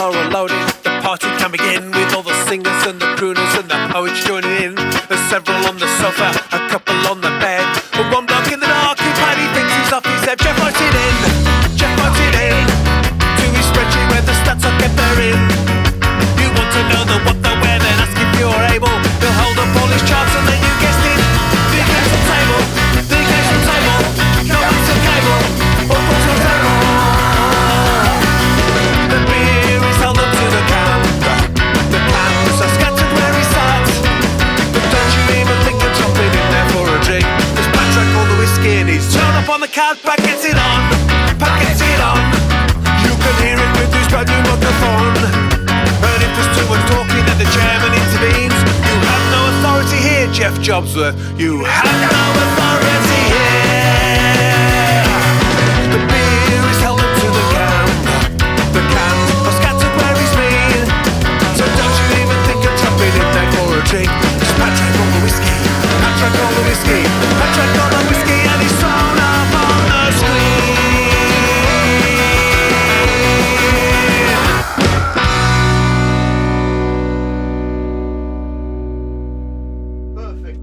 are all loaded. The party can begin with all the singers and the crooners and the poets joining in. There's several on the sofa, a couple on the bed, and one bloke in the dark who finally thinks he's off his head. Jeff writes it in, Jeff writes it in, to his spreadsheet where the stats are kept therein. You want to know the what, the where, then ask if you're able. He'll hold up all his charts and then you guessed it. The occasional table, the occasional table, no answer cable, or put on table. The beer is held up to the can. The cans are scattered where he sat. But don't you even think of jumping in there for a drink. There's Patrick all the whiskey and he's thrown up on the cat. Pat gets it on, Pat gets it on. You can hear it with his brand new microphone. And if there's too much talking then the chairman intervenes. You have no authority here, Jeff Jobsworth. You have no authority here. The beer is held up to the can. The cans are scattered where he's been. So don't you even think of jumping in there for a drink. Just Patrick all the whiskey, Patrick all the whiskey, Patrick all the whiskey, and he's thrown up on the screen. Perfect.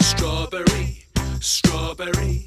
Strawberry, strawberry,